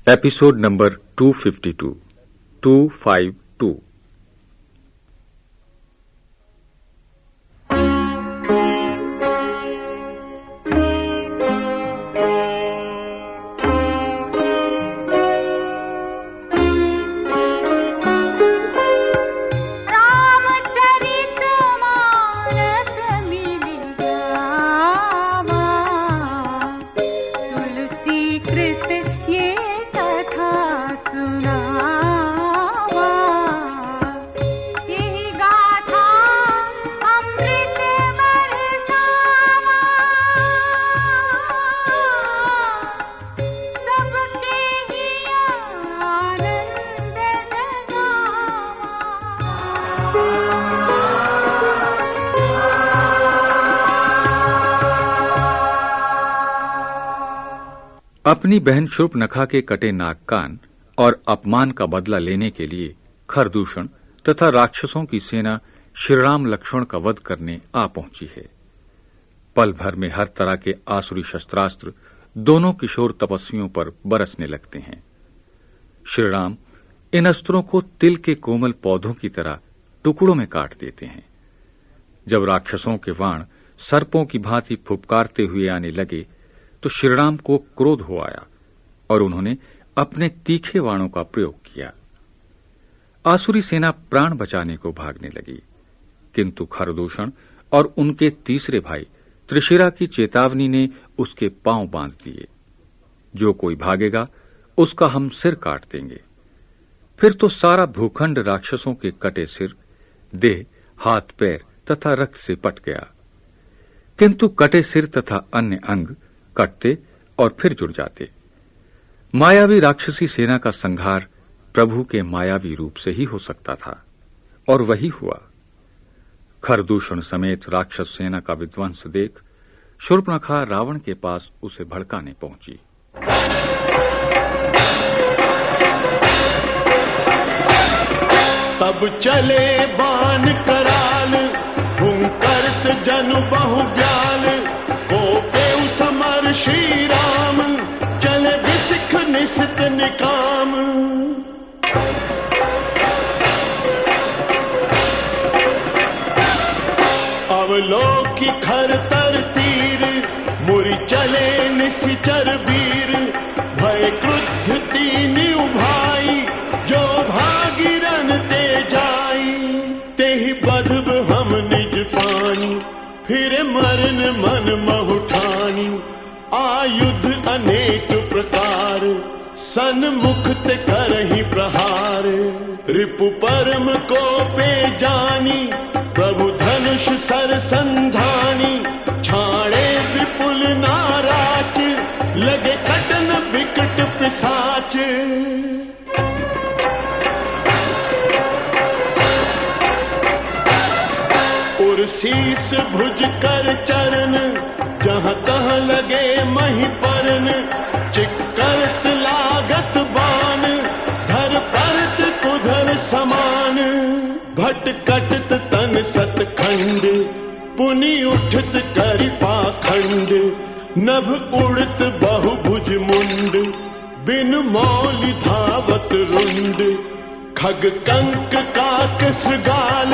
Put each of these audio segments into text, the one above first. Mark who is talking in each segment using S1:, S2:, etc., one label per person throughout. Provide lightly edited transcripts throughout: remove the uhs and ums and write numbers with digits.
S1: Episode number 252। अपनी बहन शूर्पणखा के कटे नाक कान और अपमान का बदला लेने के लिए खरदूषण तथा राक्षसों की सेना श्रीराम लक्ष्मण का वध करने आ पहुंची है। पल भर में हर तरह के आसुरी शस्त्रास्त्र दोनों किशोर तपस्वियों पर बरसने लगते हैं। श्रीराम इन अस्त्रों को तिल के कोमल पौधों की तरह टुकड़ों में काट देते हैं। जब राक्षसों के बाण सर्पों की भांति फुफकारते हुए आने लगे तो श्रीराम को क्रोध हो आया और उन्होंने अपने तीखे बाणों का प्रयोग किया। आसुरी सेना प्राण बचाने को भागने लगी, किंतु खरदूषण और उनके तीसरे भाई त्रिशिरा की चेतावनी ने उसके पांव बांध दिए। जो कोई भागेगा उसका हम सिर काट देंगे। फिर तो सारा भूखंड राक्षसों के कटे सिर, देह, हाथ पैर तथा रक्त से पट गया, किंतु कटे सिर तथा अन्य अंग कटते और फिर जुड़ जाते। मायावी राक्षसी सेना का संहार प्रभु के मायावी रूप से ही हो सकता था, और वही हुआ। खरदूषण समेत राक्षस सेना का विध्वंस देख शूर्पणखा रावण के पास उसे भड़काने पहुंची।
S2: तब चले बाण कराल, हुंकरत जनु बहु ब्याल, गोपे समर श्री राम, चले बिसिख निसित निकाम। अवलोकी खरतर तीर, मुरि चले निशिचर वीर, भय क्रुद्ध तीन उभाई, जो भागीरन ते जाई, तेहि बधब हम निज पानी, फिर मरन मन महुठानी। आयुध अनेक प्रकार, सन्मुख ते करहि प्रहार, रिपु परम को पे जानी, प्रभु धनुष सर संधानी। छाड़े विपुल नाराच, लगे कटन विकट पिसाच। शीस भुज कर चरण, जहां तहां लगे मही परन, चिक्करत लागत बान, धर परत कुधर समान। भटकटत तन सतखंड, पुनि उठत करि पाखंड, नभ उड़त बहुभुज मुंड, बिन मौलि धावत रुंड। खग कंक काक सृगाल,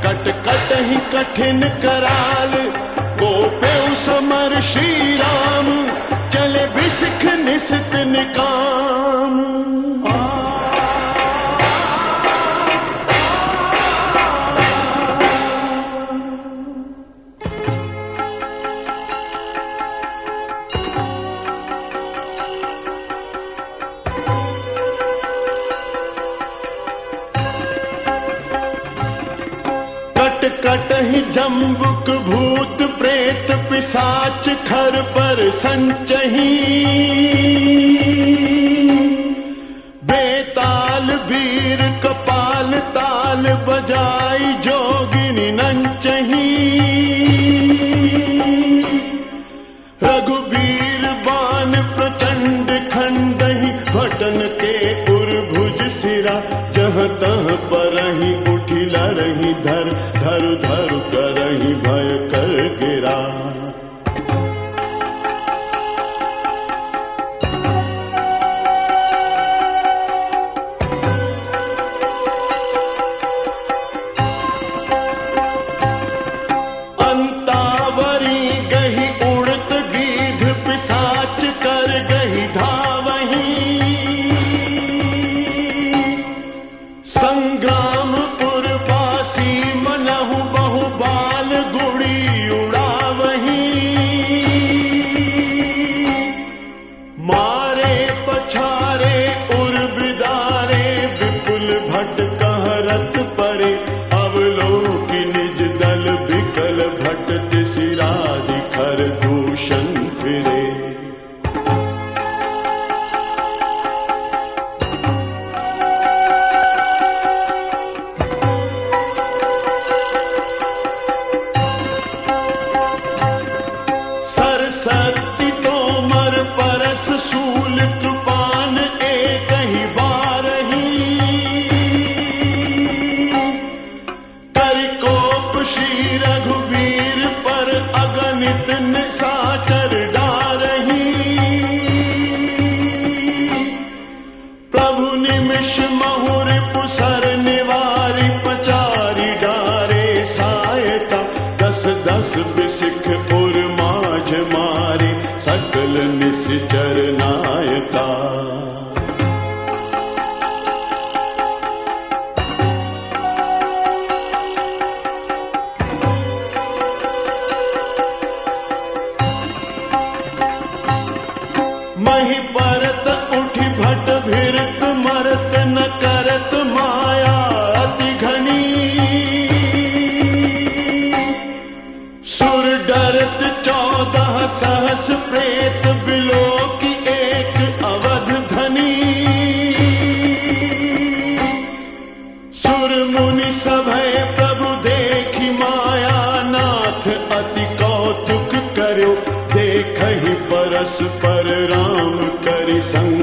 S2: कट कट ही कठिन कराल, गोपे समर श्री राम, चले बिसिख निसित निकाम। कट ही जम्बुक भूत प्रेत पिशाच, खर पर संचही। बेताल वीर कपाल ताल, बजाई जोगिनी नंचही। रघुवीर बान प्रचंड खंडहि, भटन के उर्भुज सिरा, जहाँ तहाँ परहि उठि लरहि धर, धर धर करहि भय कर गिरा।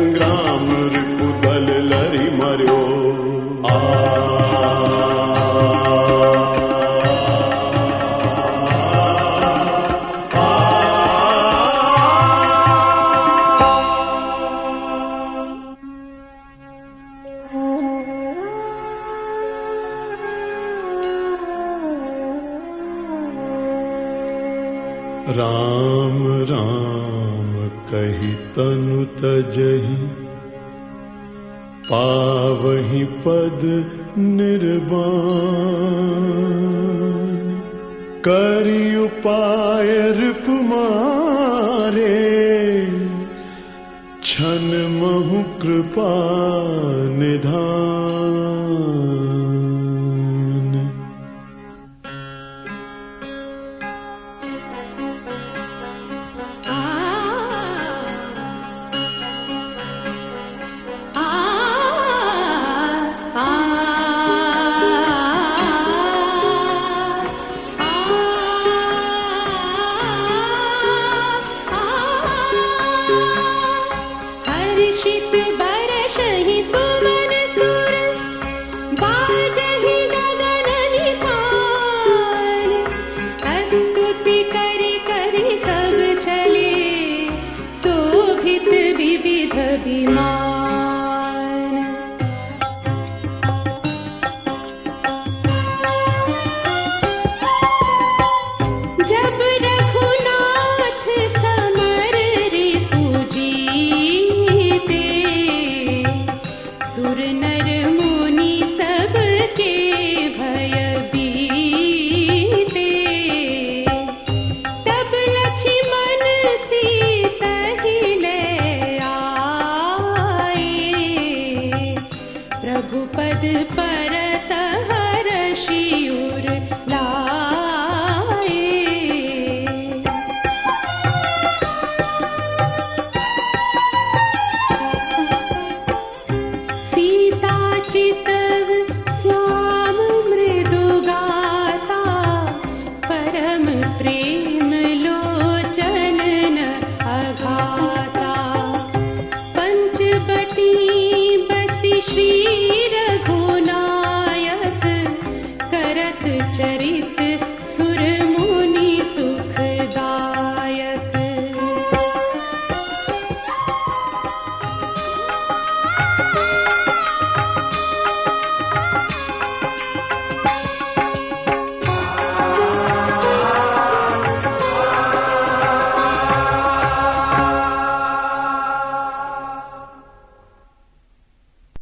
S2: संग्राम रिपुदल लरि मर्यो। राम राम कहि तनु तजहि, पावहि पद निर्वाण। करि उपाय रिपु मारे, क्षण महु कृपा निधान।
S3: हर्षित बरषहि सुमन सुर, बाजहि गगन निसार। स्तुति करि करि सब चले, शोभित विविध विमान। जब रघुनाथ समर ऋतु जीते, सुर नर मुनि सबके भय बीते। तब लक्ष्मण सीतहि ले आए, प्रभु पद पर